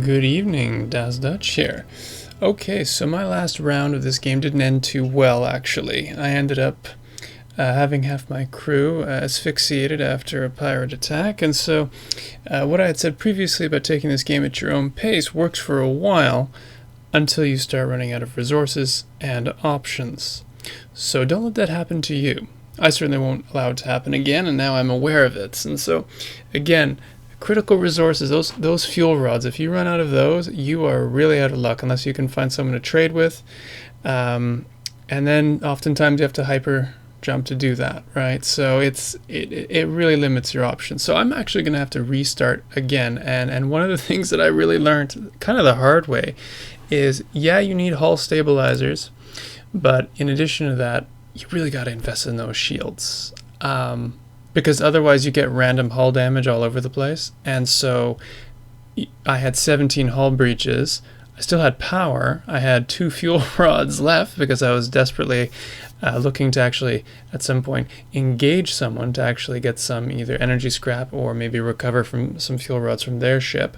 Good evening, Das Dutch here. Okay, so my last round of this game didn't end too well, actually. I ended up having half my crew asphyxiated after a pirate attack, and so what I had said previously about taking this game at your own pace works for a while until you start running out of resources and options. So don't let that happen to you. I certainly won't allow it to happen again, and now I'm aware of it. And so, again, critical resources, those fuel rods, if you run out of those, you are really out of luck unless you can find someone to trade with. And then oftentimes you have to hyper jump to do that, right? So it really limits your options. So I'm actually going to have to restart again. And one of the things that I really learned kind of the hard way is, yeah, you need hull stabilizers, but in addition to that, you really got to invest in those shields. Because otherwise you get random hull damage all over the place. And so I had 17 hull breaches. I still had power. I had 2 fuel rods left because I was desperately looking to actually, at some point, engage someone to actually get some either energy scrap or maybe recover from some fuel rods from their ship.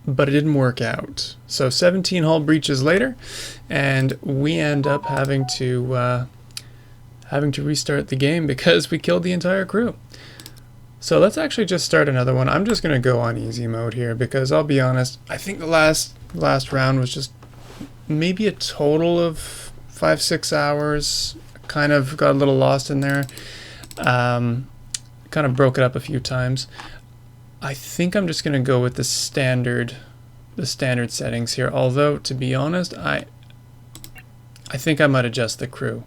But it didn't work out. So 17 hull breaches later, and we end up having to restart the game because we killed the entire crew. So let's actually just start another one. I'm just going to go on easy mode here because I'll be honest, I think the last round was just maybe a total of 5-6 hours. Kind of got a little lost in there. Kind of broke it up a few times. I think I'm just going to go with the standard settings here. Although, to be honest, I think I might adjust the crew,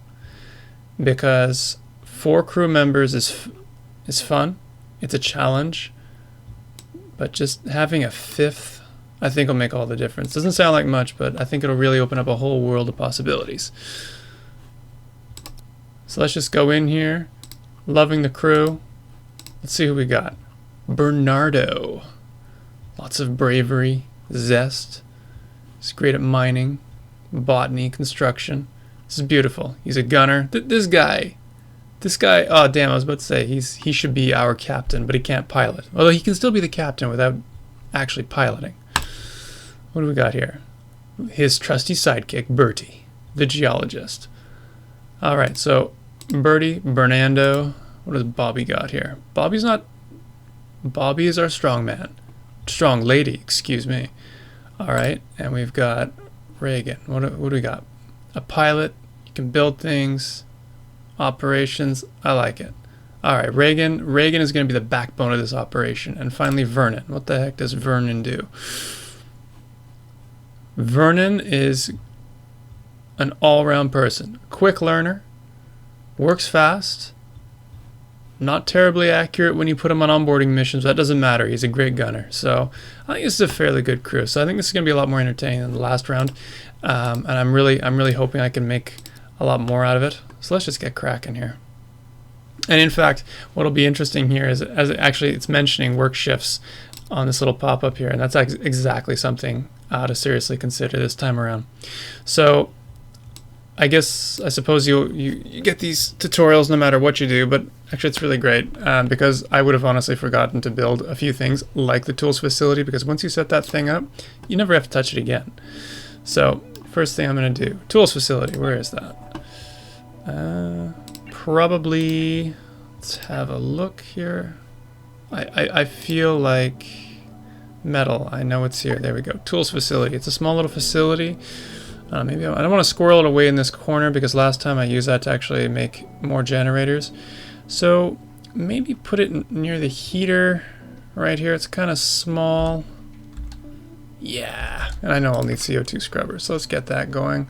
because 4 crew members is fun. It's a challenge, but just having a 5th, I think, will make all the difference. Doesn't sound like much, but I think it'll really open up a whole world of possibilities. So let's just go in here, loving the crew. Let's see who we got. Bernardo. Lots of bravery, zest. He's great at mining, botany, construction. This is beautiful. He's a gunner. This guy, oh damn, I was about to say he should be our captain, but he can't pilot. Although he can still be the captain without actually piloting. What do we got here? His trusty sidekick, Bertie, the geologist. Alright, so Bertie, Bernardo. What does Bobby got here? Bobby is our strong man. Strong lady, excuse me. Alright, and we've got Reagan. What do we got? A pilot, you can build things, operations, I like it. Alright, Reagan is going to be the backbone of this operation. And finally, Vernon. What the heck does Vernon do? Vernon is an all-round person. Quick learner, works fast, not terribly accurate when you put him on onboarding missions, but that doesn't matter. He's a great gunner. So I think this is a fairly good crew. So I think this is going to be a lot more entertaining than the last round. And I'm really hoping I can make a lot more out of it. So let's just get cracking here. And in fact, what'll be interesting here is, it's mentioning work shifts on this little pop-up here, and that's exactly something to seriously consider this time around. So I suppose you get these tutorials no matter what you do, but actually it's really great because I would have honestly forgotten to build a few things like the tools facility, because once you set that thing up, you never have to touch it again. So first thing I'm going to do, tools facility, where is that? Probably, let's have a look here. I feel like metal. I know it's here. There we go. Tools facility. It's a small little facility. Maybe I don't want to squirrel it away in this corner because last time I used that to actually make more generators. So maybe put it near the heater right here. It's kind of small. Yeah. And I know I'll need CO2 scrubbers, so let's get that going.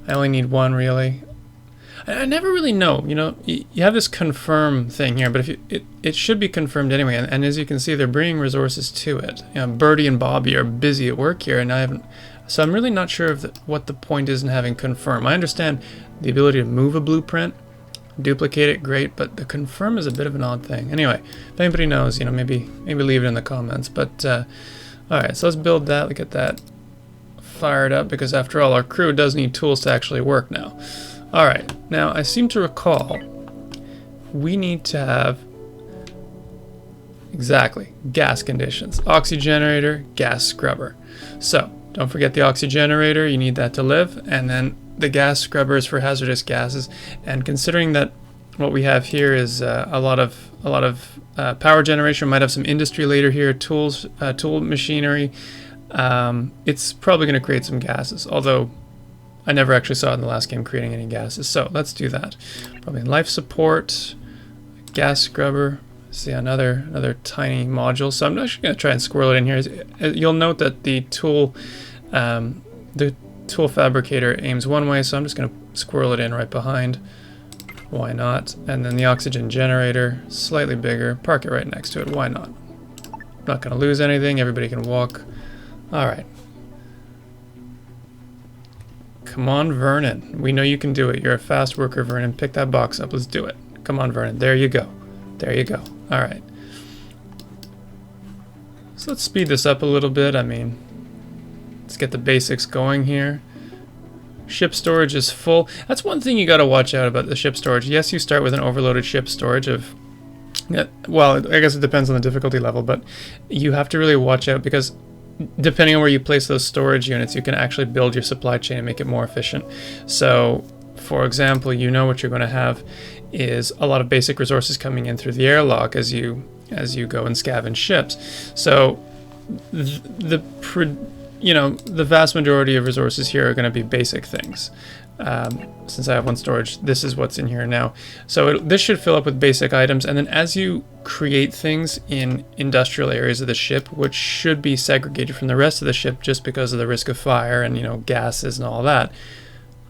I only need 1 really. I never really know, you have this confirm thing here, but if it should be confirmed anyway, and as you can see, they're bringing resources to it. Bertie and Bobby are busy at work here, and so I'm really not sure what the point is in having confirm. I understand the ability to move a blueprint, duplicate it, great, but the confirm is a bit of an odd thing. Anyway, if anybody knows, maybe leave it in the comments. But alright, so let's build that, get that fired up, because after all, our crew does need tools to actually work now. Alright, now I seem to recall we need to have Exactly. Gas conditions. Oxygenerator, gas scrubber. So don't forget the oxygenerator, you need that to live, and then the gas scrubber is for hazardous gases. And considering that what we have here is a lot of power generation, might have some industry later here, tools, tool machinery, it's probably going to create some gases, although I never actually saw it in the last game creating any gases. So let's do that. Probably life support, gas scrubber. See another tiny module. So I'm actually going to try and squirrel it in here. You'll note that the tool fabricator aims one way, so I'm just going to squirrel it in right behind. Why not? And then the oxygen generator, slightly bigger. Park it right next to it. Why not? Not going to lose anything. Everybody can walk. All right. Come on, Vernon. We know you can do it. You're a fast worker, Vernon. Pick that box up. Let's do it. Come on, Vernon. There you go. There you go. All right. So let's speed this up a little bit. I mean, let's get the basics going here. Ship storage is full. That's one thing you got to watch out about the ship storage. Yes, you start with an overloaded ship storage of, well, I guess it depends on the difficulty level, but you have to really watch out because depending on where you place those storage units, you can actually build your supply chain and make it more efficient. So, for example, you know what you're going to have is a lot of basic resources coming in through the airlock as you go and scavenge ships. So the vast majority of resources here are going to be basic things. Since I have one storage, this is what's in here now. So this should fill up with basic items, and then as you create things in industrial areas of the ship, which should be segregated from the rest of the ship just because of the risk of fire and gases and all that,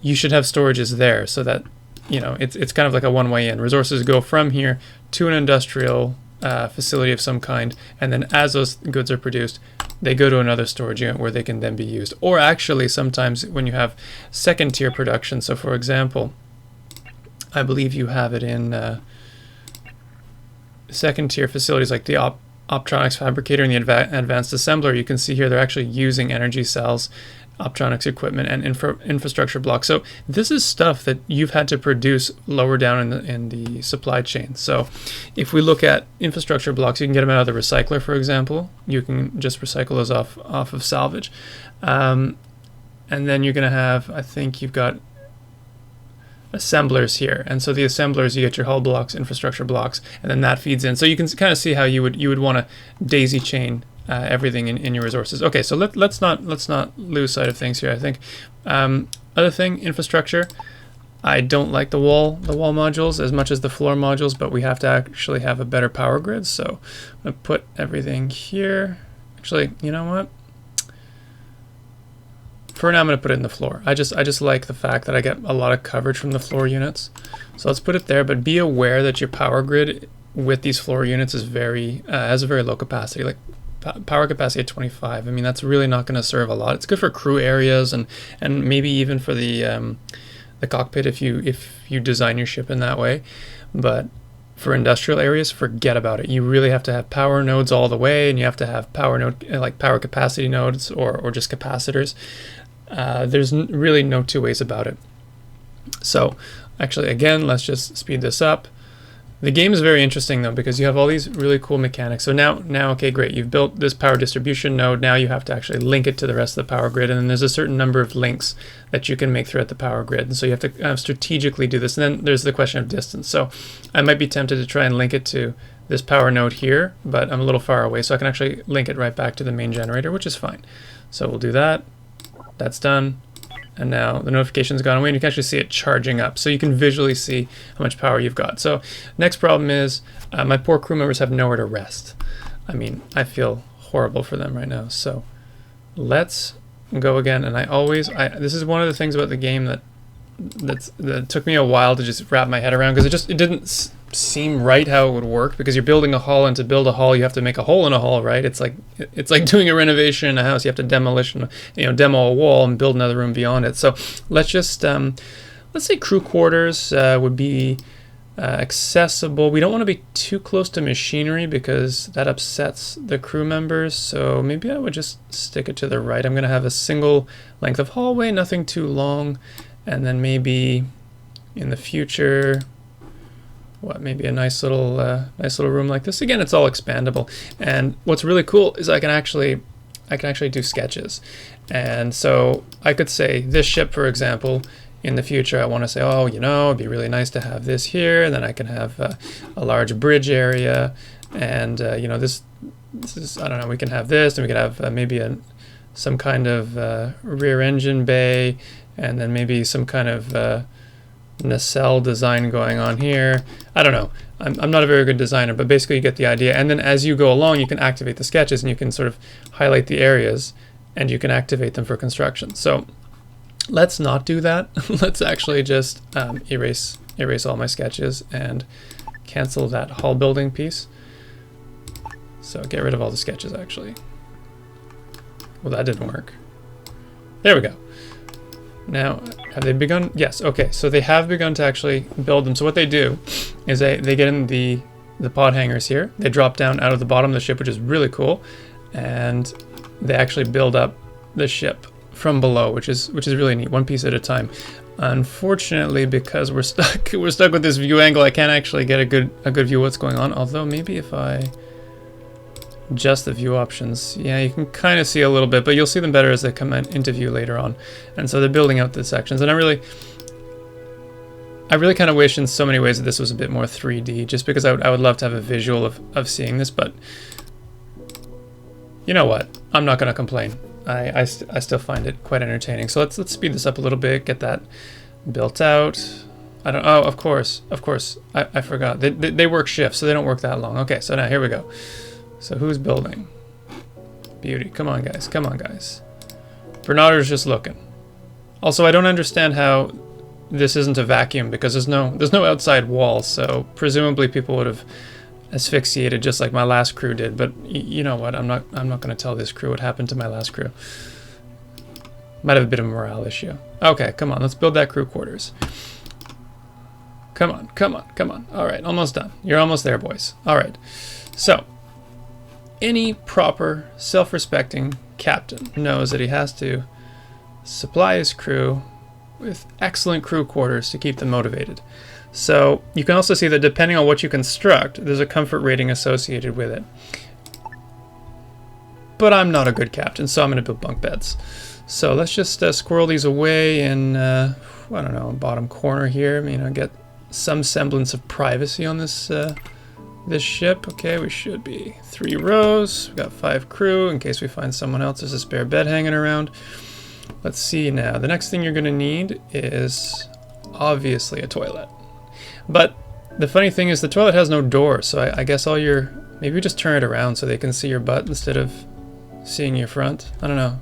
you should have storages there so that it's kind of like a one-way in. Resources go from here to an industrial facility of some kind, and then as those goods are produced, they go to another storage unit where they can then be used. Or actually, sometimes when you have second-tier production, so for example, I believe you have it in second-tier facilities like the optronics fabricator and the advanced assembler. You can see here they're actually using energy cells, optronics equipment, and infrastructure blocks. So this is stuff that you've had to produce lower down in the supply chain. So if we look at infrastructure blocks, you can get them out of the recycler, for example. You can just recycle those off of salvage. And then you're going to have, I think you've got assemblers here, and so the assemblers, you get your hull blocks, infrastructure blocks, and then that feeds in. So you can kind of see how you would want to daisy chain everything in your resources. Okay, so let's not lose sight of things here. I think other thing, infrastructure. I don't like the wall modules as much as the floor modules, but we have to actually have a better power grid. So I'm gonna put everything here. Actually, you know what? For now, I'm going to put it in the floor. I just like the fact that I get a lot of coverage from the floor units. So let's put it there, but be aware that your power grid with these floor units is has a very low capacity, like power capacity at 25. I mean, that's really not going to serve a lot. It's good for crew areas and maybe even for the cockpit if you design your ship in that way. But for industrial areas, forget about it. You really have to have power nodes all the way, and you have to have power capacity nodes or just capacitors. There's really no two ways about it. So actually, again, let's just speed this up. The game is very interesting though, because you have all these really cool mechanics. So now, okay, great. You've built this power distribution node. Now you have to actually link it to the rest of the power grid. And then there's a certain number of links that you can make throughout the power grid. And so you have to strategically do this. And then there's the question of distance. So I might be tempted to try and link it to this power node here, but I'm a little far away. So I can actually link it right back to the main generator, which is fine. So we'll do that. That's done. And now the notification's gone away, and you can actually see it charging up. So you can visually see how much power you've got. So next problem is my poor crew members have nowhere to rest. I mean, I feel horrible for them right now. So let's go again. And this is one of the things about the game that took me a while to just wrap my head around, because it didn't seem right how it would work, because you're building a hull, and to build a hull you have to make a hole in a hull, right? It's like doing a renovation in a house. You have to demo a wall and build another room beyond it. So let's just let's say crew quarters would be accessible. We don't want to be too close to machinery because that upsets the crew members, so maybe I would just stick it to the right. I'm going to have a single length of hallway, nothing too long, and then maybe in the future what, maybe a nice little room like this. Again, it's all expandable. And what's really cool is I can actually do sketches. And so I could say this ship, for example, in the future, I want to say, oh, you know, it'd be really nice to have this here. And then I can have a large bridge area. And, you know, this is, I don't know, we can have this, and we could have maybe some kind of rear engine bay, and then maybe some kind of nacelle design going on here. I don't know. I'm not a very good designer, but basically you get the idea. And then as you go along, you can activate the sketches, and you can sort of highlight the areas, and you can activate them for construction. So let's not do that. Let's actually just erase all my sketches and cancel that hull building piece. So get rid of all the sketches, actually. Well, that didn't work. There we go. Now, have they begun? Yes, okay, so they have begun to actually build them. So what they do is they get in the pod hangers here. They drop down out of the bottom of the ship, which is really cool. And they actually build up the ship from below, which is really neat, one piece at a time. Unfortunately, because we're stuck with this view angle, I can't actually get a good view of what's going on. Although maybe if I adjust the view options, yeah, you can kind of see a little bit, but you'll see them better as they come into view later on. And so they're building out the sections, and I really kind of wish in so many ways that this was a bit more 3D, just because I would love to have a visual of seeing this. But you know what? I'm not going to complain. I still find it quite entertaining. So let's speed this up a little bit, get that built out. Oh, of course, I forgot. They work shifts, so they don't work that long. Okay, so now here we go. So who's building? Beauty. Come on, guys. Come on, guys. Bernardo's just looking. Also, I don't understand how this isn't a vacuum, because there's no outside wall. So presumably people would have asphyxiated just like my last crew did. But you know what? I'm not going to tell this crew what happened to my last crew. Might have a bit of a morale issue. Okay, come on. Let's build that crew quarters. Come on, come on, come on. All right, almost done. You're almost there, boys. All right. So any proper, self-respecting captain knows that he has to supply his crew with excellent crew quarters to keep them motivated. So you can also see that depending on what you construct, there's a comfort rating associated with it. But I'm not a good captain, so I'm going to build bunk beds. So let's just squirrel these away in, I don't know, bottom corner here. You know, get some semblance of privacy on this this ship. Okay, we should be 3 rows. We've got 5 crew in case we find someone else. There's a spare bed hanging around. Let's see now. The next thing you're going to need is obviously a toilet. But the funny thing is the toilet has no door, so I guess maybe just turn it around so they can see your butt instead of seeing your front. I don't know.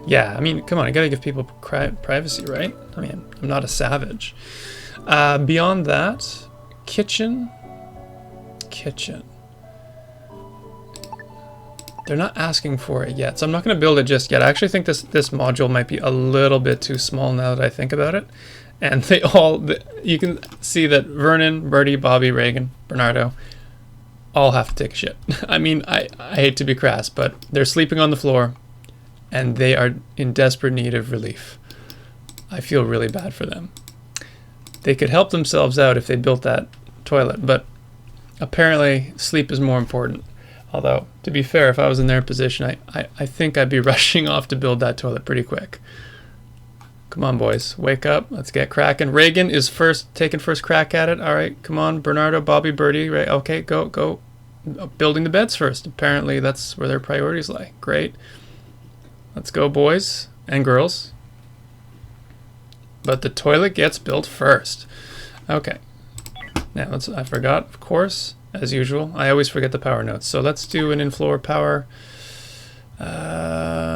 Yeah, I mean, come on, I gotta give people privacy, right? I mean, I'm not a savage. Beyond that, kitchen. They're not asking for it yet, so I'm not going to build it just yet. I actually think this module might be a little bit too small now that I think about it. And you can see that Vernon, Bertie, Bobby, Reagan, Bernardo all have to take a shit. I mean, I hate to be crass, but they're sleeping on the floor and they are in desperate need of relief. I feel really bad for them. They could help themselves out if they built that toilet, but apparently sleep is more important. Although, to be fair, if I was in their position, I think I'd be rushing off to build that toilet pretty quick. Come on, boys. Wake up. Let's get cracking. Reagan is taking first crack at it. All right, come on. Bernardo, Bobby, Bertie. Right. Okay, go. Building the beds first. Apparently, that's where their priorities lie. Great. Let's go, boys and girls. But the toilet gets built first. Okay. Now, I forgot, of course, as usual. I always forget the power notes. So let's do an in-floor power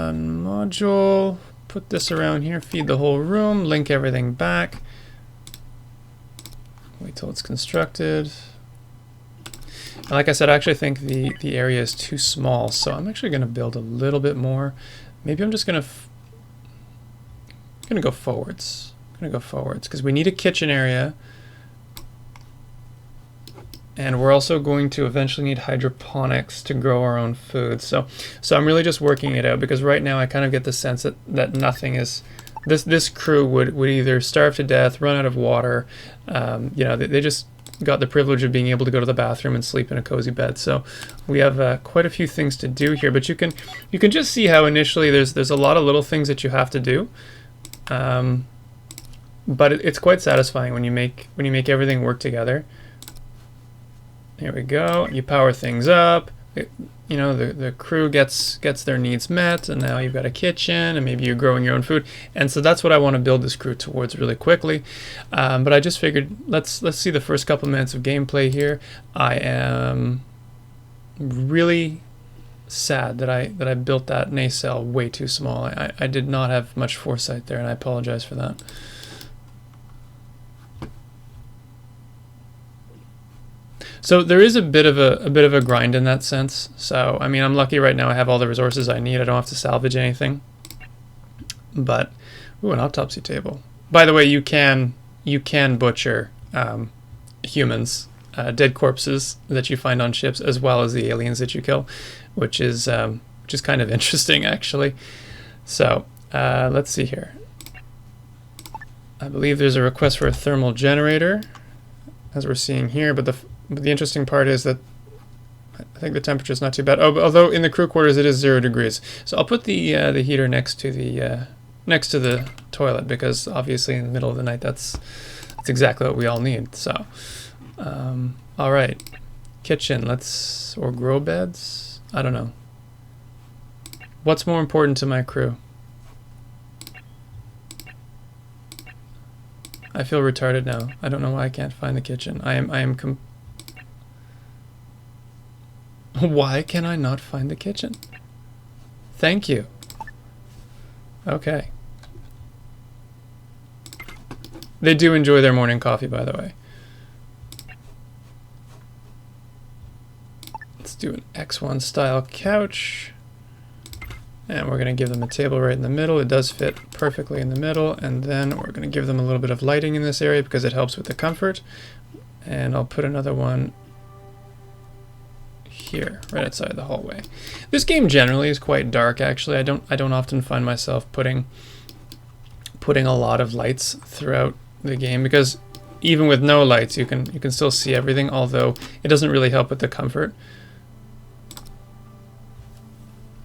module. Put this around here, feed the whole room, link everything back. Wait till it's constructed. And like I said, I actually think the area is too small, so I'm actually going to build a little bit more. Maybe I'm just going to go forwards. I'm going to go forwards because we need a kitchen area. And we're also going to eventually need hydroponics to grow our own food. So I'm really just working it out because right now I kind of get the sense that nothing is. This crew would either starve to death, run out of water. You know, they just got the privilege of being able to go to the bathroom and sleep in a cozy bed. So we have quite a few things to do here, but you can just see how initially there's a lot of little things that you have to do, but it's quite satisfying when you make everything work together. Here we go. You power things up. You know, the crew gets their needs met, and now you've got a kitchen, and maybe you're growing your own food. And so that's what I want to build this crew towards really quickly. But I just figured let's see the first couple minutes of gameplay here. I am really sad that I built that nacelle way too small. I did not have much foresight there, and I apologize for that. So there is a bit of a grind in that sense. So I mean, I'm lucky right now. I have all the resources I need. I don't have to salvage anything. But ooh, an autopsy table. By the way, you can butcher humans, dead corpses that you find on ships, as well as the aliens that you kill, which is kind of interesting actually. So let's see here. I believe there's a request for a thermal generator, as we're seeing here, but the interesting part is that I think the temperature is not too bad. Oh, although in the crew quarters it is 0 degrees. So I'll put the heater next to the toilet, because obviously in the middle of the night that's exactly what we all need. So, all right, kitchen. Or grow beds. I don't know. What's more important to my crew? I feel retarded now. I don't know why I can't find the kitchen. Why can I not find the kitchen? Thank you. Okay. They do enjoy their morning coffee, by the way. Let's do an X1 style couch. And we're going to give them a table right in the middle. It does fit perfectly in the middle. And then we're going to give them a little bit of lighting in this area because it helps with the comfort. And I'll put another one here, right outside the hallway. This game generally is quite dark, actually. I don't often find myself putting a lot of lights throughout the game, because even with no lights you can still see everything, although it doesn't really help with the comfort.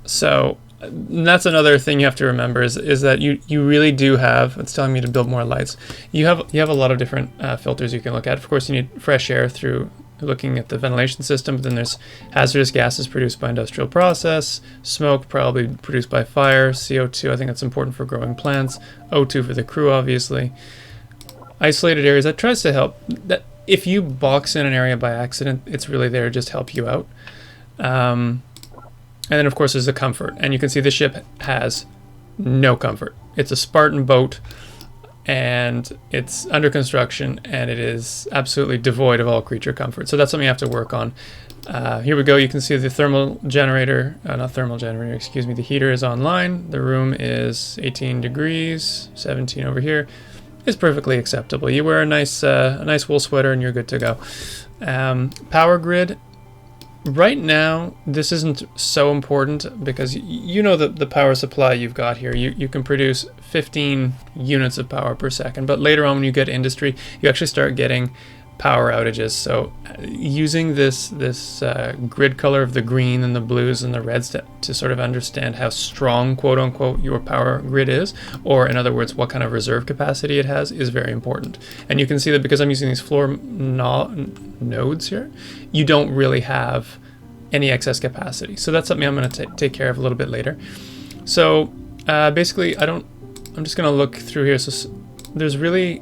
So that's another thing you have to remember is that you really do have, it's telling me to build more lights. You have a lot of different filters you can look at. Of course, you need fresh air through looking at the ventilation system, but then there's hazardous gases produced by industrial process, smoke probably produced by fire, CO2, I think that's important for growing plants, O2 for the crew, obviously. Isolated areas, that tries to help. That if you box in an area by accident, it's really there to just help you out. And then of course there's the comfort, and you can see the ship has no comfort. It's a Spartan boat, and it's under construction, and it is absolutely devoid of all creature comfort. So that's something you have to work on. Here we go. You can see the thermal generator, not thermal generator, excuse me. The heater is online. The room is 18 degrees, 17 over here. It's perfectly acceptable. You wear a nice wool sweater and you're good to go. Power grid. Right now, this isn't so important because you know the power supply you've got here. You can produce 15 units of power per second, but later on when you get industry, you actually start getting power outages. So using this grid color of the green and the blues and the reds to sort of understand how strong, quote unquote, your power grid is, or in other words, what kind of reserve capacity it has, is very important. And you can see that because I'm using these floor nodes here, you don't really have any excess capacity. So that's something I'm going to take care of a little bit later. So basically, I'm just going to look through here. So there's really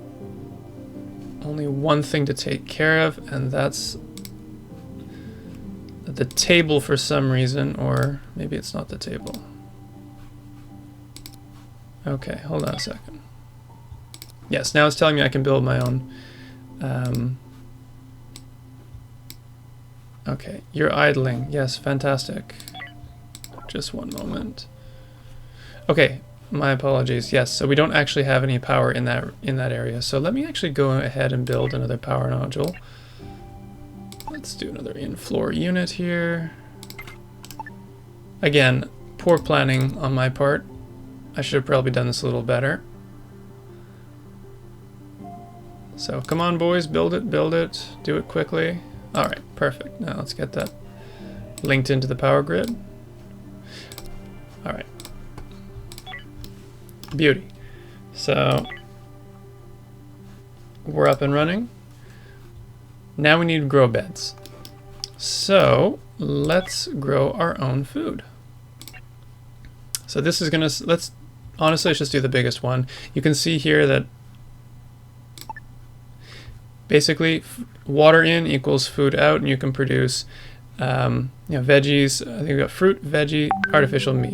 only one thing to take care of, and that's the table for some reason, or maybe it's not the table. Okay, hold on a second. Yes, now it's telling me I can build my own. Okay, you're idling. Yes, fantastic. Just one moment. Okay, my apologies. Yes, so we don't actually have any power in that area. So let me actually go ahead and build another power nodule. Let's do another in-floor unit here. Again, poor planning on my part. I should have probably done this a little better. So come on, boys, build it, do it quickly. All right, perfect. Now let's get that linked into the power grid. All right, beauty. So we're up and running. Now we need to grow beds. So let's grow our own food. So this is gonna, honestly, let's just do the biggest one. You can see here that basically water in equals food out, and you can produce veggies. I think we've got fruit, veggie, artificial meat.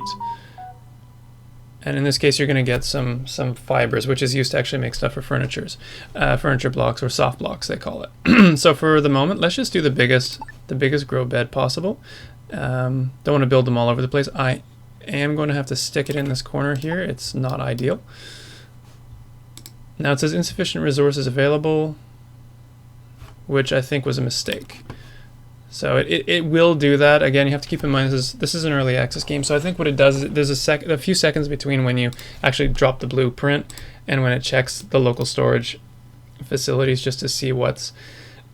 And in this case, you're going to get some fibers, which is used to actually make stuff for furniture blocks, or soft blocks, they call it. So for the moment, let's just do the biggest grow bed possible. Don't want to build them all over the place. I am going to have to stick it in this corner here. It's not ideal. Now it says insufficient resources available, which I think was a mistake. So it will do that. Again, you have to keep in mind this is an early access game. So I think what it does is there's a few seconds between when you actually drop the blueprint and when it checks the local storage facilities just to see what's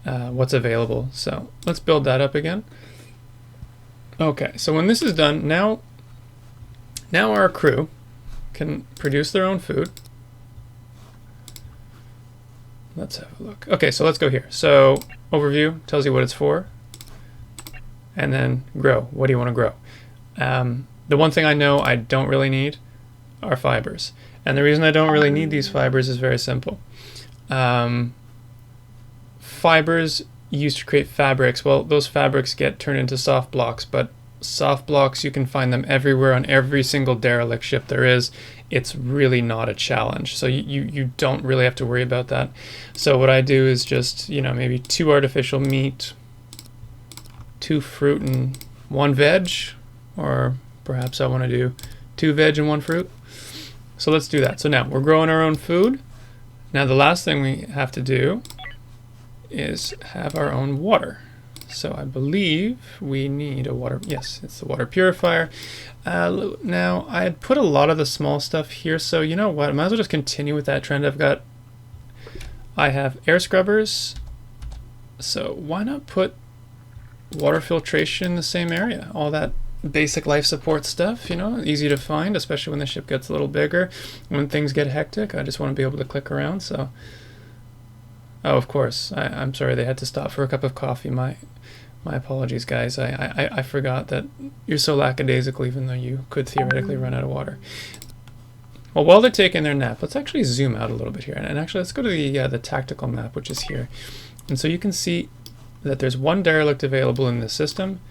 available. So let's build that up again. Okay, so when this is done, now our crew can produce their own food. Let's have a look. Okay, so let's go here. So overview tells you what it's for. And then grow. What do you want to grow? The one thing I know I don't really need are fibers. And the reason I don't really need these fibers is very simple. Fibers used to create fabrics. Well, those fabrics get turned into soft blocks, but soft blocks, you can find them everywhere on every single derelict ship there is. It's really not a challenge. So you don't really have to worry about that. So what I do is just, maybe 2 artificial meat, 2 fruit and 1 veg, or perhaps I want to do 2 veg and 1 fruit. So let's do that. So now we're growing our own food. Now the last thing we have to do is have our own water. So I believe we need a water, yes, it's the water purifier. Now I had put a lot of the small stuff here, so you know what, I might as well just continue with that trend. I have air scrubbers, so why not put water filtration in the same area? All that basic life support stuff, easy to find, especially when the ship gets a little bigger. When things get hectic, I just want to be able to click around. So, oh, of course, I'm sorry they had to stop for a cup of coffee. My apologies, guys. I forgot that you're so lackadaisical, even though you could theoretically run out of water. Well, while they're taking their nap, let's actually zoom out a little bit here, and actually let's go to the tactical map, which is here. And so you can see that there's 1 derelict available in the system,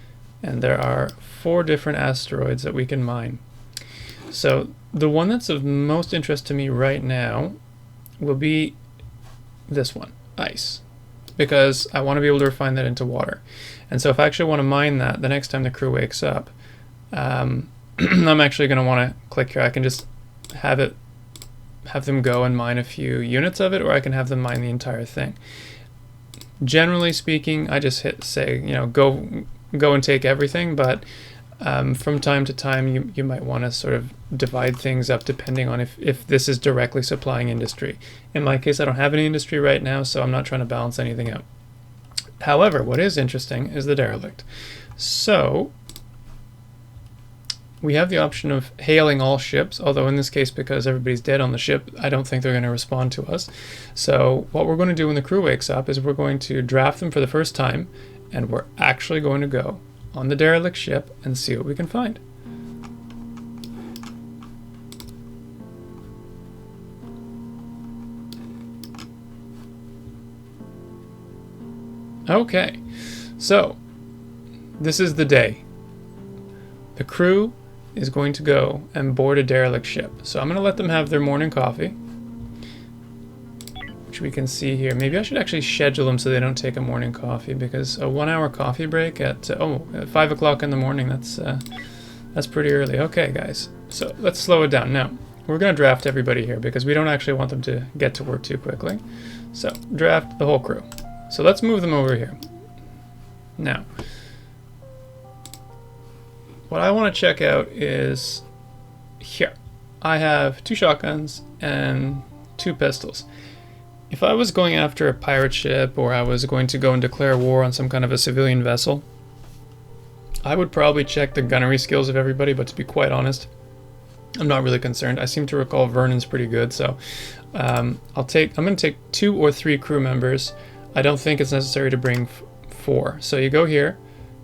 and there are 4 different asteroids that we can mine. So the one that's of most interest to me right now will be this one, ice, because I want to be able to refine that into water. And so if I actually want to mine that, the next time the crew wakes up, I'm actually going to want to click here. I can just have them go and mine a few units of it, or I can have them mine the entire thing. Generally speaking, I just hit say, go and take everything, but from time to time you might want to sort of divide things up depending on if this is directly supplying industry. In my case, I don't have any industry right now, so I'm not trying to balance anything out. However, what is interesting is the derelict. So we have the option of hailing all ships, although in this case, because everybody's dead on the ship, I don't think they're going to respond to us. So what we're going to do when the crew wakes up is we're going to draft them for the first time, and we're actually going to go on the derelict ship and see what we can find. Okay, so this is the day. The crew is going to go and board a derelict ship. So I'm going to let them have their morning coffee, which we can see here. Maybe I should actually schedule them so they don't take a morning coffee, because a 1-hour coffee break at 5 o'clock in the morning, that's pretty early. Okay, guys, so let's slow it down. Now, we're going to draft everybody here because we don't actually want them to get to work too quickly. So draft the whole crew. So let's move them over here. Now, what I want to check out is here. I have 2 shotguns and 2 pistols. If I was going after a pirate ship, or I was going to go and declare war on some kind of a civilian vessel, I would probably check the gunnery skills of everybody, but to be quite honest, I'm not really concerned. I seem to recall Vernon's pretty good, so I'm going to take 2 or 3 crew members. I don't think it's necessary to bring 4. So you go here,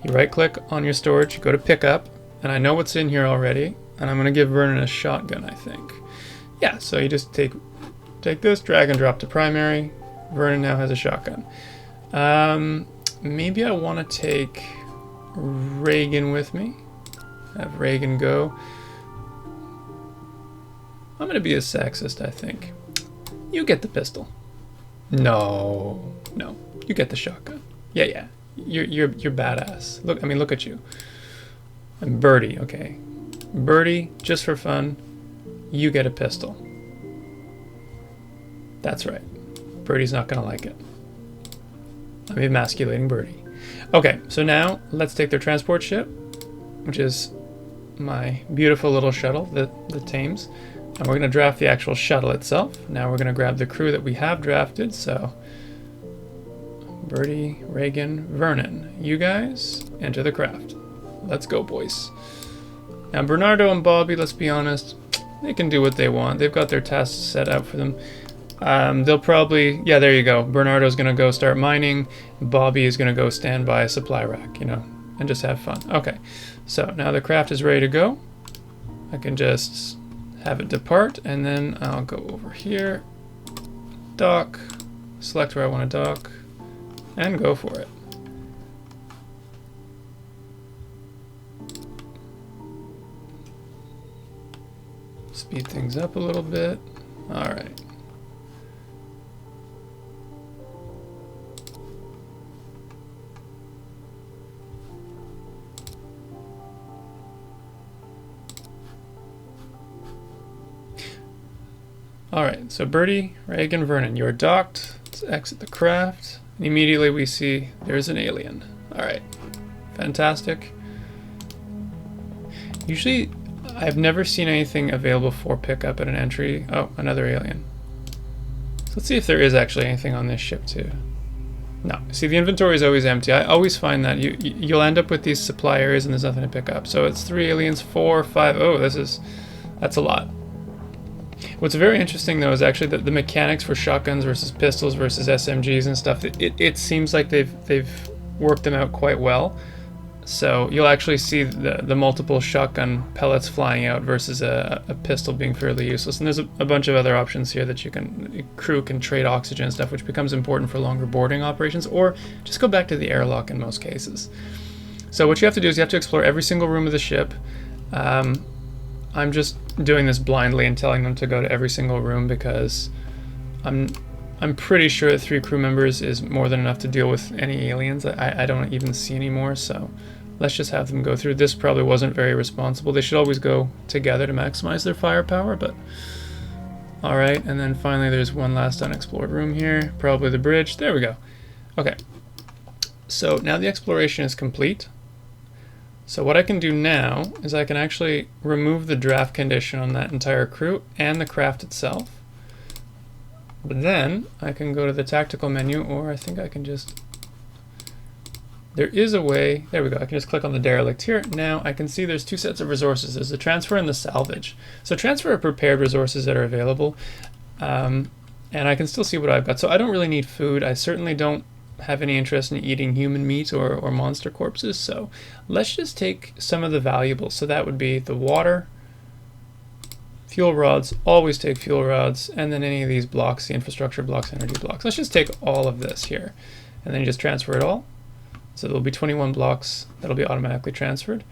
you right click on your storage, you go to pick up, and I know what's in here already, and I'm going to give Vernon a shotgun, I think. Yeah, so you just take this, drag and drop to primary. Vernon now has a shotgun. Maybe I want to take Reagan with me. Have Reagan go. I'm going to be a sexist, I think. You get the pistol. No, you get the shotgun. Yeah. You're badass. Look at you. And Birdie, okay. Birdie, just for fun, you get a pistol. That's right. Birdie's not gonna like it. I'm emasculating Birdie. Okay, so now let's take their transport ship, which is my beautiful little shuttle, the Thames, and we're gonna draft the actual shuttle itself. Now we're gonna grab the crew that we have drafted, so Birdie, Reagan, Vernon, you guys enter the craft. Let's go, boys. Now Bernardo and Bobby, let's be honest, they can do what they want. They've got their tasks set out for them. They'll probably, yeah, there you go. Bernardo's gonna go start mining. Bobby is gonna go stand by a supply rack, you know, and just have fun. Okay, so now the craft is ready to go. I can just have it depart, and then I'll go over here, dock, select where I want to dock, and go for it. Speed things up a little bit. All right. Alright, so Birdie, Reagan, Vernon, you're docked. Let's exit the craft. And immediately we see there's an alien. Alright, fantastic. Usually, I've never seen anything available for pickup at an entry. Oh, another alien. So let's see if there is actually anything on this ship too. No, see, the inventory is always empty. I always find that you'll end up with these supply areas and there's nothing to pick up. So it's 3 aliens, 4, 5. Oh, that's a lot. What's very interesting though is actually the mechanics for shotguns versus pistols versus SMGs and stuff. It seems like they've worked them out quite well. So you'll actually see the multiple shotgun pellets flying out versus a pistol being fairly useless. And there's a bunch of other options here that crew can trade oxygen and stuff, which becomes important for longer boarding operations, or just go back to the airlock in most cases. So what you have to do is you have to explore every single room of the ship. I'm just doing this blindly and telling them to go to every single room because I'm pretty sure that 3 crew members is more than enough to deal with any aliens. I don't even see any more, so let's just have them go through. This probably wasn't very responsible. They should always go together to maximize their firepower, but alright, and then finally there's one last unexplored room here, probably the bridge. There we go. Okay, so now the exploration is complete. So what I can do now is I can actually remove the draft condition on that entire crew and the craft itself. But then I can go to the tactical menu, or I think I can just, there is a way, there we go, I can just click on the derelict here. Now I can see there's 2 sets of resources. There's the transfer and the salvage. So transfer are prepared resources that are available, and I can still see what I've got. So I don't really need food. I certainly don't have any interest in eating human meat or monster corpses, so let's just take some of the valuables. So that would be the water, fuel rods, always take fuel rods, and then any of these blocks, the infrastructure blocks, energy blocks. Let's just take all of this here, and then you just transfer it all. So there'll be 21 blocks that'll be automatically transferred,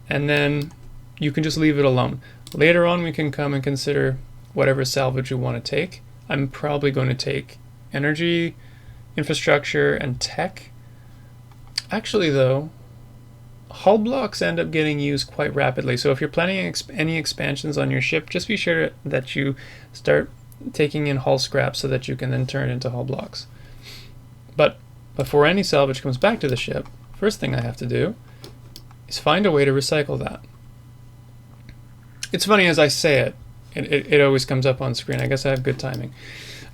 and then you can just leave it alone. Later on we can come and consider whatever salvage we want to take. I'm probably going to take energy, infrastructure, and tech. Actually though, hull blocks end up getting used quite rapidly, so if you're planning any expansions on your ship, just be sure that you start taking in hull scraps so that you can then turn it into hull blocks. But before any salvage comes back to the ship, first thing I have to do is find a way to recycle that. It's funny, as I say it always comes up on screen. I guess I have good timing.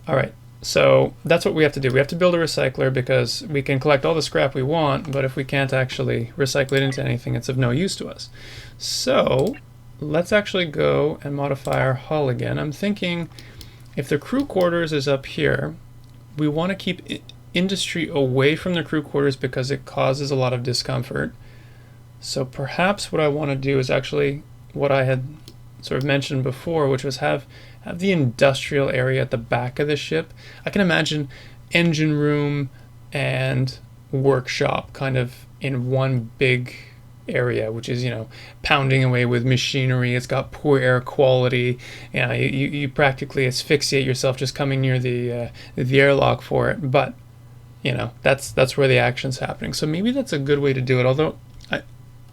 Alright, So that's what we have to do. We have to build a recycler because we can collect all the scrap we want, but if we can't actually recycle it into anything, it's of no use to us. So let's actually go and modify our hull again. I'm thinking if the crew quarters is up here, we want to keep industry away from the crew quarters because it causes a lot of discomfort. So perhaps what I want to do is actually what I had sort of mentioned before, which was have the industrial area at the back of the ship. I can imagine engine room and workshop kind of in one big area, which is, you know, pounding away with machinery. It's got poor air quality. You know, you practically asphyxiate yourself just coming near the airlock for it. But, you know, that's where the action's happening. So maybe that's a good way to do it. Although,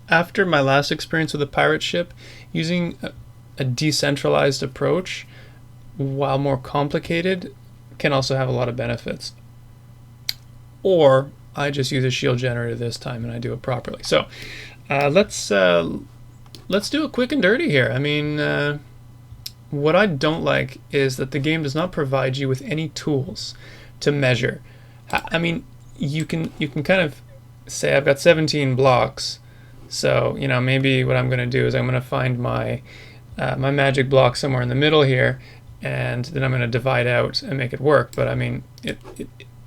after my last experience with a pirate ship, using a decentralized approach, while more complicated, can also have a lot of benefits. Or I just use a shield generator this time and I do it properly. So let's do it quick and dirty here. I mean, what I don't like is that the game does not provide you with any tools to measure. I mean, you can kind of say I've got 17 blocks, so you know, maybe what I'm going to do is I'm going to find my my magic block somewhere in the middle here, and then I'm going to divide out and make it work. But I mean,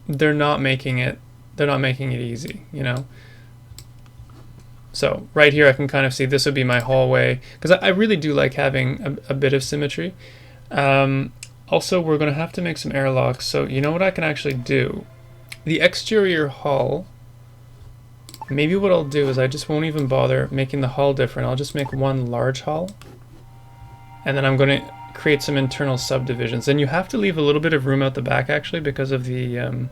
they're not making it easy, you know. So right here I can kind of see this would be my hallway, because I really do like having a bit of symmetry. Also, we're going to have to make some airlocks, so you know what I can actually do? The exterior hull, maybe what I'll do is I just won't even bother making the hull different. I'll just make one large hull, and then I'm going to create some internal subdivisions. And you have to leave a little bit of room out the back actually because of the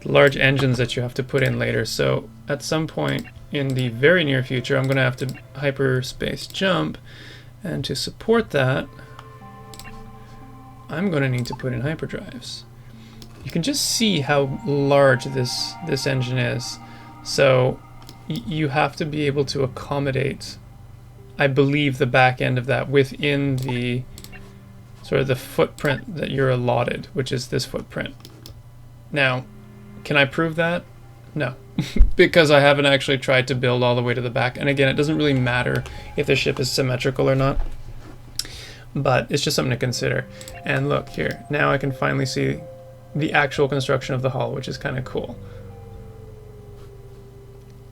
large engines that you have to put in later. So at some point in the very near future, I'm going to have to hyperspace jump, and to support that, I'm going to need to put in hyperdrives. You can just see how large this engine is. So you have to be able to accommodate, I believe, the back end of that within the sort of the footprint that you're allotted, which is this footprint. Now, can I prove that? No, because I haven't actually tried to build all the way to the back. And again, it doesn't really matter if the ship is symmetrical or not, but it's just something to consider. And look here, now I can finally see the actual construction of the hull, which is kind of cool.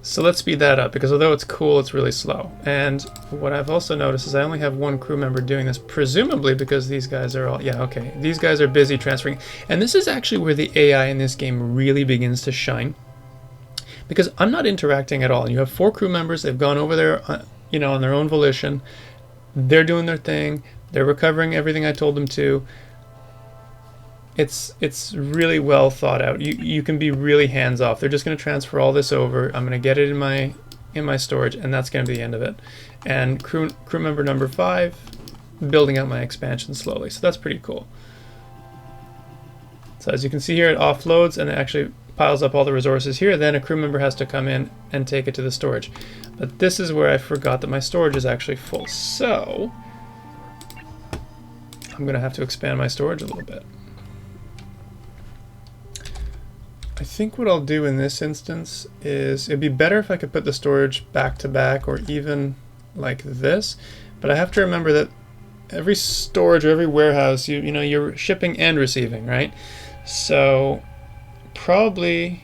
So let's speed that up, because although it's cool, it's really slow. And what I've also noticed is I only have one crew member doing this, presumably because these guys are all, yeah, okay, these guys are busy transferring. And this is actually where the AI in this game really begins to shine, because I'm not interacting at all. You have 4 crew members, they've gone over there, you know, on their own volition. They're doing their thing, they're recovering everything I told them to. It's really well thought out. You can be really hands off. They're just going to transfer all this over. I'm going to get it in my storage, and that's going to be the end of it. And crew member number 5, building out my expansion slowly. So that's pretty cool. So as you can see here, it offloads and it actually piles up all the resources here. Then a crew member has to come in and take it to the storage. But this is where I forgot that my storage is actually full. So I'm going to have to expand my storage a little bit. I think what I'll do in this instance is it'd be better if I could put the storage back to back, or even like this, but I have to remember that every storage or every warehouse, you know, you're shipping and receiving, right? So probably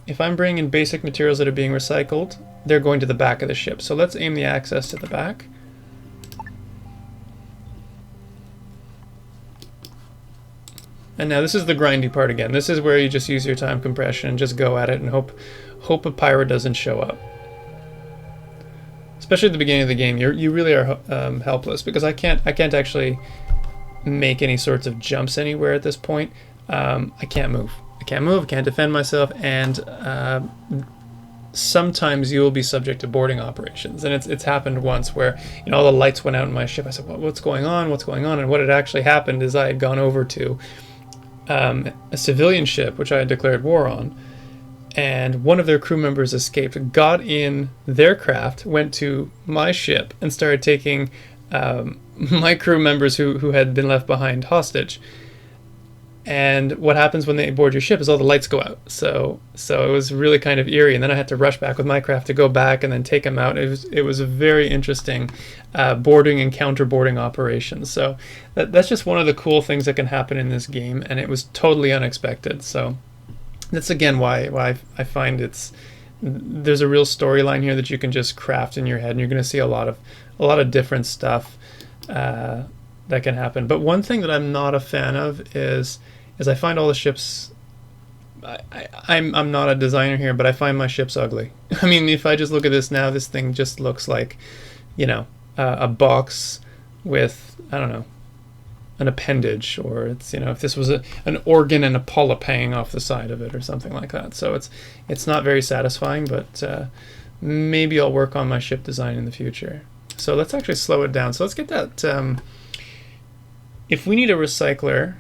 if I'm bringing in basic materials that are being recycled, they're going to the back of the ship. So let's aim the access to the back. And now this is the grindy part again. This is where you just use your time compression and just go at it and hope a pirate doesn't show up. Especially at the beginning of the game, you really are helpless, because I can't actually make any sorts of jumps anywhere at this point. I can't move. I can't defend myself, and sometimes you will be subject to boarding operations. And it's happened once where, you know, all the lights went out in my ship. I said, well, what's going on? And what had actually happened is I had gone over to a civilian ship, which I had declared war on, and one of their crew members escaped, got in their craft, went to my ship, and started taking my crew members who had been left behind hostage. And what happens when they board your ship is all the lights go out. So it was really kind of eerie. And then I had to rush back with my craft to go back and then take them out. It was a very interesting boarding and counterboarding operation. So that's just one of the cool things that can happen in this game, and it was totally unexpected. So that's again why I find there's a real storyline here that you can just craft in your head, and you're going to see a lot of different stuff that can happen. But one thing that I'm not a fan of is I find all the ships. I'm not a designer here, but I find my ships ugly. I mean, if I just look at this now, this thing just looks like, a box with, I don't know, an appendage, or it's, if this was an organ and a polyp hanging off the side of it or something like that. So it's not very satisfying, but maybe I'll work on my ship design in the future. So let's actually slow it down. So let's get that. If we need a recycler,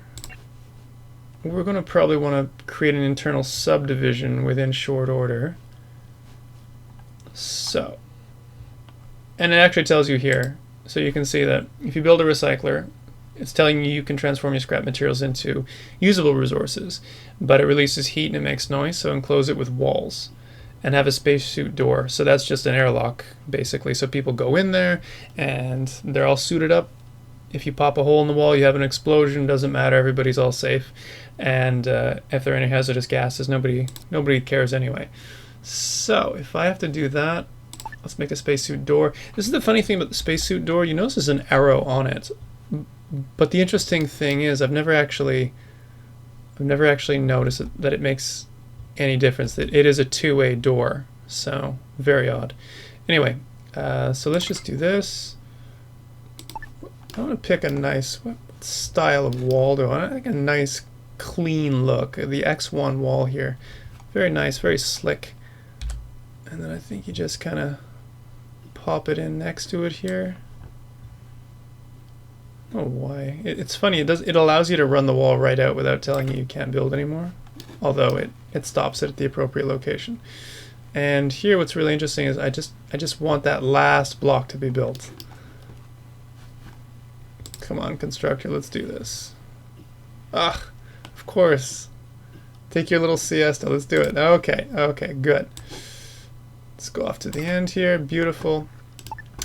we're going to probably want to create an internal subdivision within short order. So, and it actually tells you here, so you can see that if you build a recycler, it's telling you can transform your scrap materials into usable resources, but it releases heat and it makes noise, so enclose it with walls and have a spacesuit door. So that's just an airlock, basically. So people go in there and they're all suited up. If you pop a hole in the wall, you have an explosion, doesn't matter, everybody's all safe. And if there are any hazardous gases, nobody cares anyway. So if I have to do that, let's make a spacesuit door. This is the funny thing about the spacesuit door. You notice there's an arrow on it. But the interesting thing is I've never actually noticed that it makes any difference. That it is a two-way door. So very odd. Anyway, so let's just do this. I want to pick a nice, what style of wall do I want? I think a nice clean look. The X1 wall here. Very nice, very slick. And then I think you just kind of pop it in next to it here. Oh, why? It's funny, it allows you to run the wall right out without telling you can't build anymore. Although it stops it at the appropriate location. And here what's really interesting is I just want that last block to be built. Come on, constructor, let's do this. Ah, of course. Take your little siesta, let's do it. Okay, good. Let's go off to the end here, beautiful.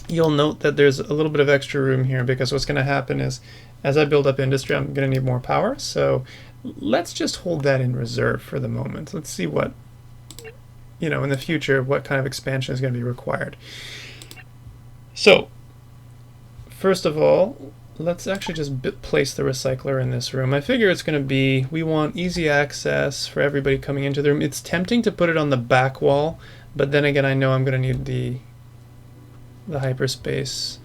You'll note that there's a little bit of extra room here because what's going to happen is as I build up industry, I'm going to need more power. So let's just hold that in reserve for the moment. Let's see what, in the future, what kind of expansion is going to be required. So, first of all, let's actually just place the recycler in this room. I figure it's going to be, we want easy access for everybody coming into the room. It's tempting to put it on the back wall, but then again, I know I'm going to need the hyperspace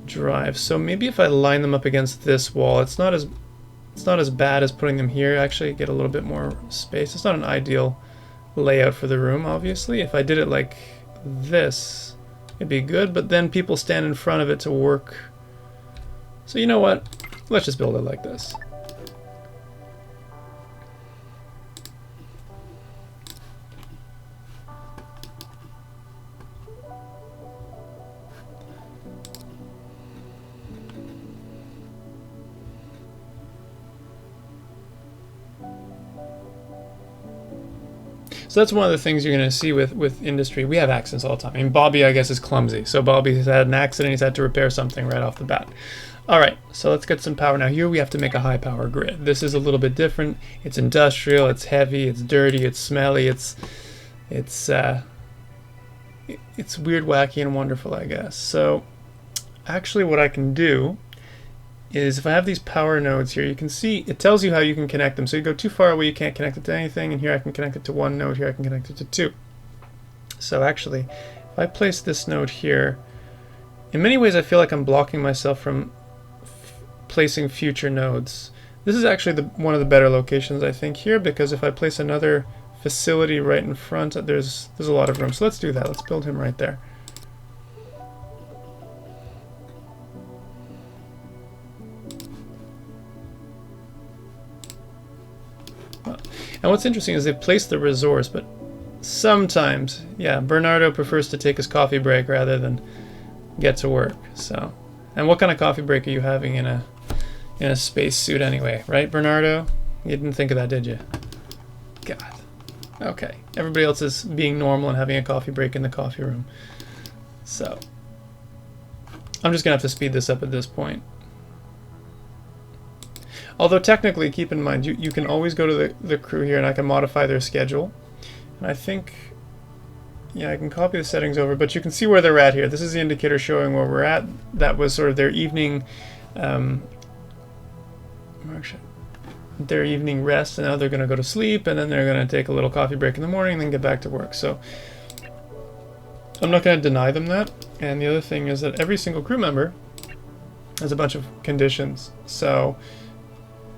drive. So maybe if I line them up against this wall, it's not as bad as putting them here. Actually get a little bit more space. It's not an ideal layout for the room, obviously. If I did it like this, it'd be good, but then people stand in front of it to work. So you know what? Let's just build it like this. So that's one of the things you're going to see with industry. We have accidents all the time. I mean, Bobby, I guess, is clumsy. So Bobby has had an accident. He's had to repair something right off the bat. All right, so let's get some power. Now here we have to make a high power grid. This is a little bit different. It's industrial, it's heavy, it's dirty, it's smelly, it's weird, wacky, and wonderful, I guess. So actually what I can do is if I have these power nodes here, you can see it tells you how you can connect them. So you go too far away, you can't connect it to anything, and here I can connect it to one node, here I can connect it to two. So actually, if I place this node here, in many ways I feel like I'm blocking myself from placing future nodes. This is actually one of the better locations, I think, here, because if I place another facility right in front, there's a lot of room. So let's do that. Let's build him right there. And what's interesting is they place the resource, but sometimes, yeah, Bernardo prefers to take his coffee break rather than get to work. So, and what kind of coffee break are you having in in a spacesuit anyway, right, Bernardo? You didn't think of that, did you? God. Okay. Everybody else is being normal and having a coffee break in the coffee room. So, I'm just gonna have to speed this up at this point. Although technically, keep in mind, you can always go to the crew here and I can modify their schedule. And I think, yeah, I can copy the settings over, but you can see where they're at here. This is the indicator showing where we're at. That was sort of their evening, rest, and now they're going to go to sleep, and then they're going to take a little coffee break in the morning and then get back to work. So I'm not going to deny them that. And the other thing is that every single crew member has a bunch of conditions. So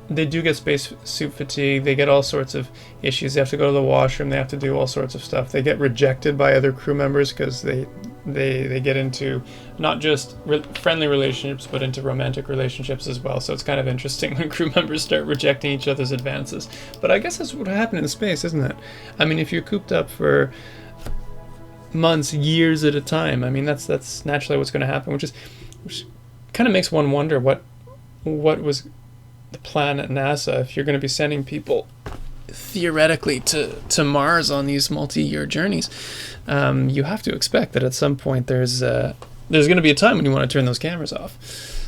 they do get spacesuit fatigue, they get all sorts of issues, they have to go to the washroom, they have to do all sorts of stuff. They get rejected by other crew members because they get into not just friendly relationships, but into romantic relationships as well. So it's kind of interesting when crew members start rejecting each other's advances. But I guess that's what happened in space, isn't it? I mean, if you're cooped up for months, years at a time, I mean, that's naturally what's going to happen, which kind of makes one wonder what was the plan at NASA if you're going to be sending people theoretically to Mars on these multi-year journeys. You have to expect that at some point there's going to be a time when you want to turn those cameras off.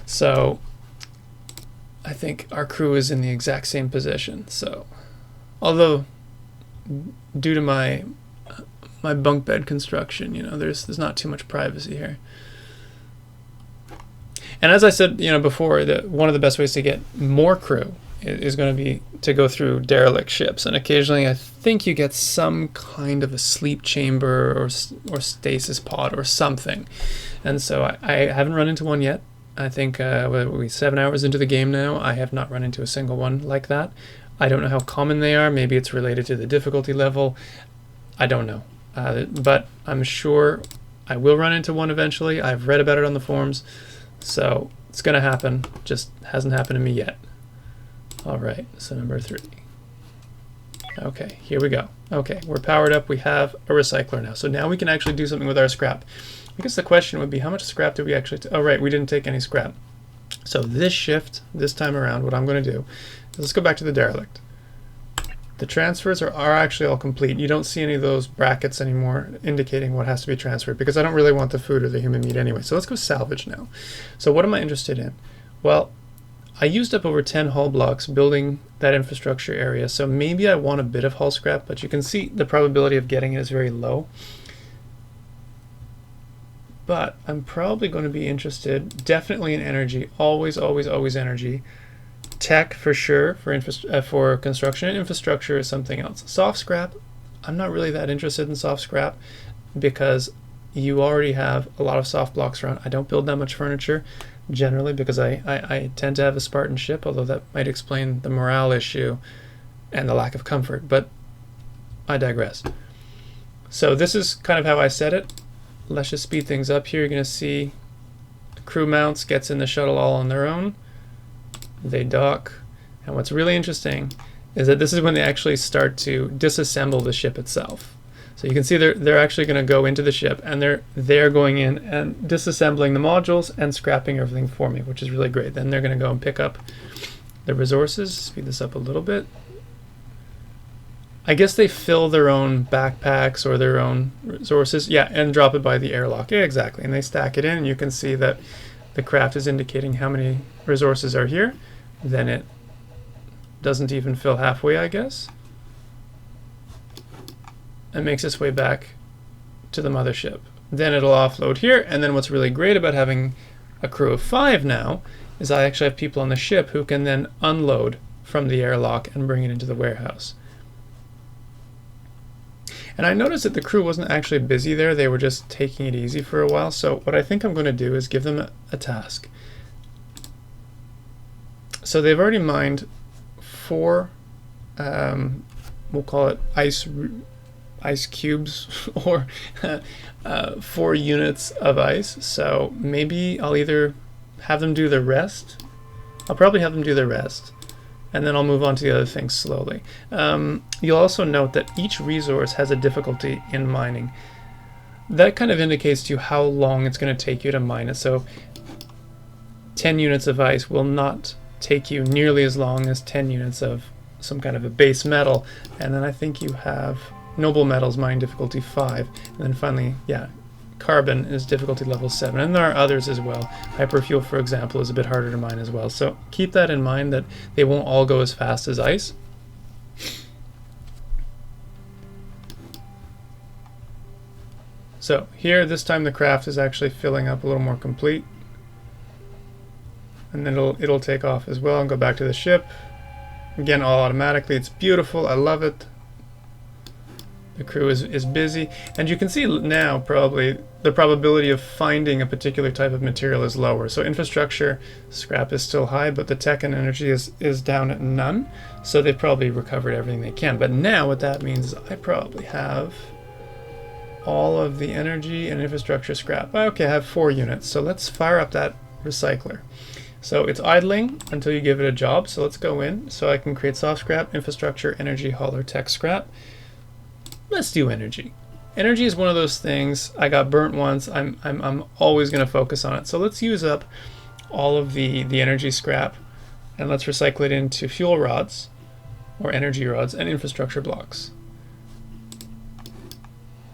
So I think our crew is in the exact same position. So although due to my bunk bed construction, you know, there's not too much privacy here. And as I said, you know, before, one of the best ways to get more crew is going to be to go through derelict ships, and occasionally I think you get some kind of a sleep chamber or stasis pod or something. And so I haven't run into one yet. I think we're 7 hours into the game now. I have not run into a single one like that. I don't know how common they are. Maybe it's related to the difficulty level. I don't know, but I'm sure I will run into one eventually. I've read about it on the forums. So it's going to happen, just hasn't happened to me yet. All right, so number 3. Okay, here we go. Okay, we're powered up. We have a recycler now. So now we can actually do something with our scrap. I guess the question would be, how much scrap did we actually... Oh, right, we didn't take any scrap. So this shift, this time around, what I'm going to do is let's go back to the derelict. The transfers are actually all complete. You don't see any of those brackets anymore indicating what has to be transferred because I don't really want the food or the human meat anyway. So let's go salvage now. So what am I interested in? Well, I used up over 10 hull blocks building that infrastructure area. So maybe I want a bit of hull scrap, but you can see the probability of getting it is very low. But I'm probably going to be interested definitely in energy. Always, always, always energy. Tech for sure for construction, and infrastructure is something else. Soft scrap, I'm not really that interested in soft scrap because you already have a lot of soft blocks around. I don't build that much furniture generally because I tend to have a Spartan ship, although that might explain the morale issue and the lack of comfort, but I digress. So this is kind of how I set it. Let's just speed things up here. You're going to see the crew mounts gets in the shuttle all on their own. They dock, and what's really interesting is that this is when they actually start to disassemble the ship itself. So you can see they're actually going to go into the ship, and they're going in and disassembling the modules and scrapping everything for me, which is really great. Then they're going to go and pick up the resources. Speed this up a little bit. I guess they fill their own backpacks or their own resources, yeah, and drop it by the airlock. Yeah, exactly, and they stack it in, and you can see that the craft is indicating how many resources are here. Then it doesn't even fill halfway, I guess. It makes its way back to the mothership. Then it'll offload here, and then what's really great about having a crew of 5 now is I actually have people on the ship who can then unload from the airlock and bring it into the warehouse. And I noticed that the crew wasn't actually busy there, they were just taking it easy for a while. So what I think I'm going to do is give them a task. So they've already mined 4, we'll call it ice cubes, or 4 units of ice. So maybe I'll either have them do the rest. I'll probably have them do the rest, and then I'll move on to the other things slowly. You'll also note that each resource has a difficulty in mining. That kind of indicates to you how long it's going to take you to mine it. So 10 units of ice will not take you nearly as long as 10 units of some kind of a base metal. And then I think you have noble metals, mining difficulty 5. And then finally, yeah, carbon is difficulty level 7. And there are others as well. Hyperfuel, for example, is a bit harder to mine as well. So keep that in mind, that they won't all go as fast as ice. So here, this time the craft is actually filling up a little more complete. And then it'll take off as well and go back to the ship. Again, all automatically. It's beautiful. I love it. The crew is busy. And you can see now probably the probability of finding a particular type of material is lower. So infrastructure scrap is still high, but the tech and energy is down at none. So they've probably recovered everything they can. But now what that means is I probably have all of the energy and infrastructure scrap. Okay, I have 4 units. So let's fire up that recycler. So it's idling until you give it a job. So let's go in. So I can create soft scrap, infrastructure, energy, hull, or tech scrap. Let's do energy. Energy is one of those things. I got burnt once. I'm always going to focus on it. So let's use up all of the energy scrap, and let's recycle it into fuel rods, or energy rods, and infrastructure blocks.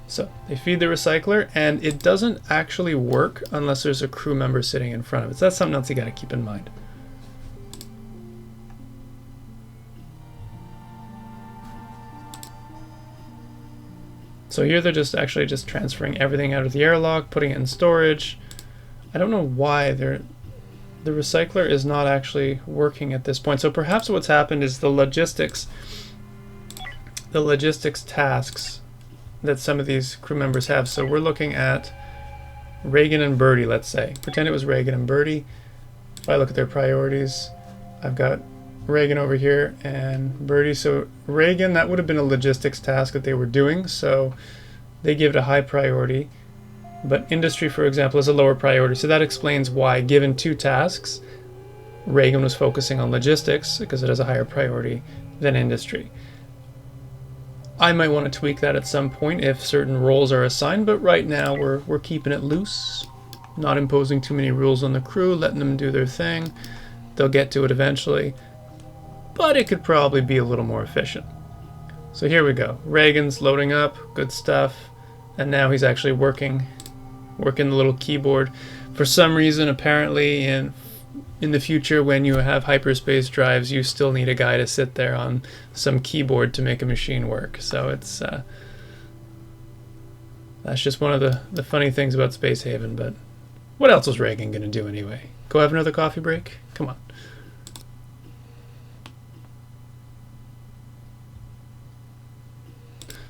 So they feed the recycler, and it doesn't actually work unless there's a crew member sitting in front of it. So that's something else you got to keep in mind. So here they're just transferring everything out of the airlock, putting it in storage. I don't know why the recycler is not actually working at this point. So perhaps what's happened is the logistics tasks that some of these crew members have. So we're looking at Reagan and Birdie, let's say. Pretend it was Reagan and Birdie. If I look at their priorities, I've got Reagan over here and Birdie. So Reagan, that would have been a logistics task that they were doing, so they give it a high priority. But industry, for example, is a lower priority. So that explains why, given 2 tasks, Reagan was focusing on logistics because it has a higher priority than industry. I might want to tweak that at some point if certain roles are assigned, but right now we're keeping it loose, not imposing too many rules on the crew, letting them do their thing. They'll get to it eventually, but it could probably be a little more efficient. So here we go. Reagan's loading up, good stuff, and now he's actually working the little keyboard. For some reason, apparently in the future, when you have hyperspace drives, you still need a guy to sit there on some keyboard to make a machine work. So it's that's just one of the funny things about Space Haven. But what else was Reagan going to do anyway? Go have another coffee break? Come on.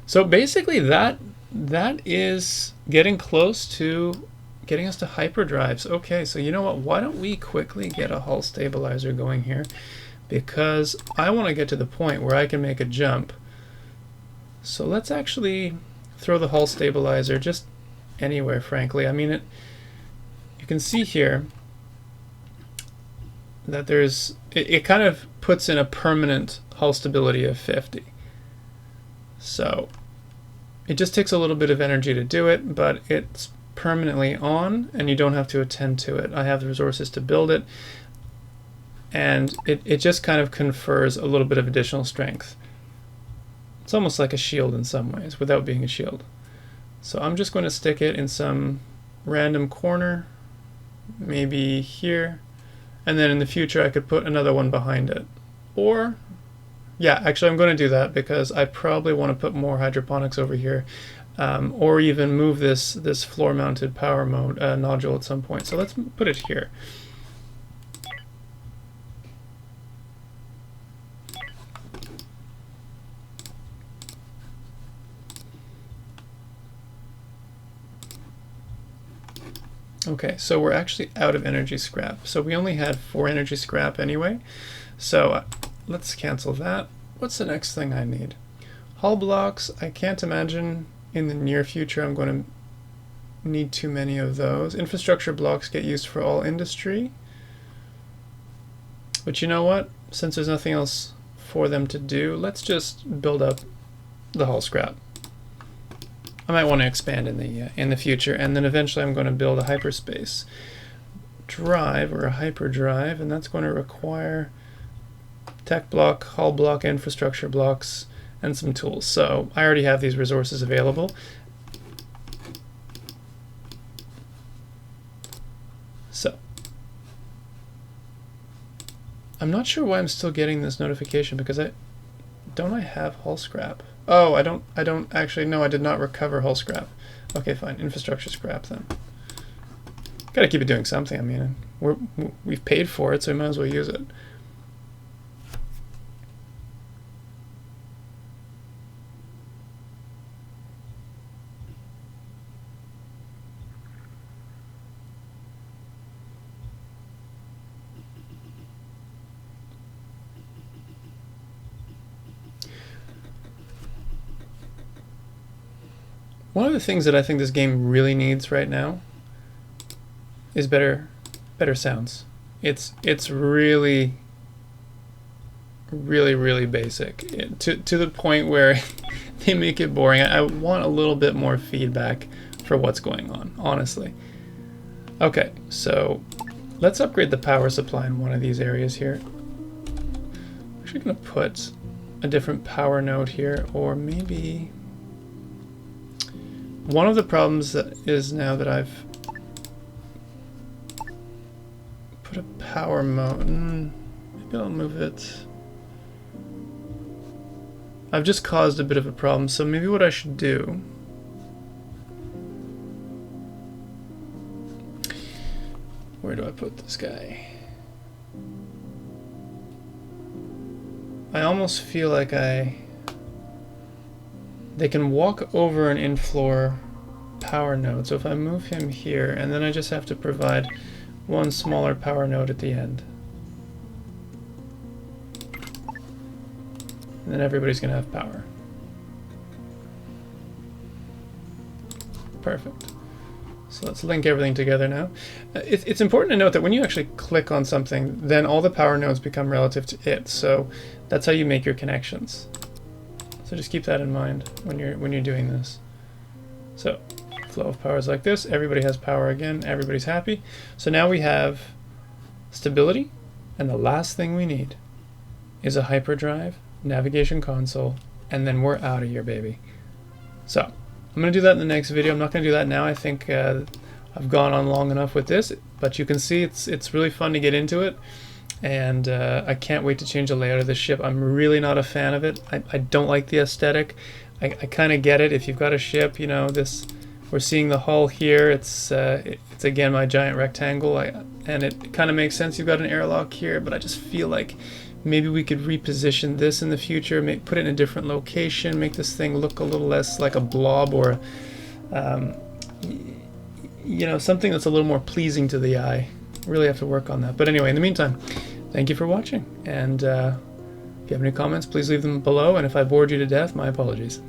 So basically that is getting close to getting us to hyperdrives. Okay, so you know what? Why don't we quickly get a hull stabilizer going here? Because I want to get to the point where I can make a jump. So let's actually throw the hull stabilizer just anywhere, frankly. I mean, you can see here that it kind of puts in a permanent hull stability of 50. So it just takes a little bit of energy to do it, but it's permanently on and you don't have to attend to it. I have the resources to build it, and it just kind of confers a little bit of additional strength. It's almost like a shield in some ways without being a shield. So I'm just going to stick it in some random corner, maybe here, and then in the future I could put another one behind it. Or yeah, actually I'm going to do that because I probably want to put more hydroponics over here. Or even move this floor-mounted power mode nodule at some point. So let's put it here. Okay, so we're actually out of energy scrap. So we only had 4 energy scrap anyway. So let's cancel that. What's the next thing I need? Hull blocks. I can't imagine in the near future I'm going to need too many of those. Infrastructure blocks get used for all industry. But you know what? Since there's nothing else for them to do, let's just build up the hull scrap. I might want to expand in the future, and then eventually I'm going to build a hyperspace. drive, or a hyperdrive, and that's going to require tech block, hull block, infrastructure blocks, and some tools. So I already have these resources available. So I'm not sure why I'm still getting this notification, because I have hull scrap. Oh, I don't actually, no, I did not recover hull scrap. Okay, fine, infrastructure scrap then. Gotta keep it doing something. I mean, we've paid for it, so we might as well use it. One of the things that I think this game really needs right now is better sounds. It's really basic, to the point where they make it boring. I want a little bit more feedback for what's going on, honestly. Okay, so let's upgrade the power supply in one of these areas here. I'm actually going to put a different power node here, or maybe... One of the problems is now that I've put a power mode, maybe I'll move it. I've just caused a bit of a problem, so maybe what I should do, where do I put this guy? I almost feel like they can walk over an in-floor power node. So if I move him here, and then I just have to provide one smaller power node at the end. And then everybody's going to have power. Perfect. So let's link everything together now. It's important to note that when you actually click on something, then all the power nodes become relative to it. So that's how you make your connections. So just keep that in mind when you're doing this. So flow of power is like this. Everybody has power again. Everybody's happy. So now we have stability, and the last thing we need is a hyperdrive, navigation console, and then we're out of here, baby. So I'm going to do that in the next video. I'm not going to do that now. I think I've gone on long enough with this, but you can see it's really fun to get into it. And I can't wait to change the layout of this ship. I'm really not a fan of it. I don't like the aesthetic. I kind of get it. If you've got a ship, you know, we're seeing the hull here. It's again my giant rectangle, and it kind of makes sense. You've got an airlock here, but I just feel like maybe we could reposition this in the future, put it in a different location, make this thing look a little less like a blob, or you know, something that's a little more pleasing to the eye. Really have to work on that. But anyway, in the meantime, thank you for watching, and if you have any comments, please leave them below, and if I bored you to death, my apologies.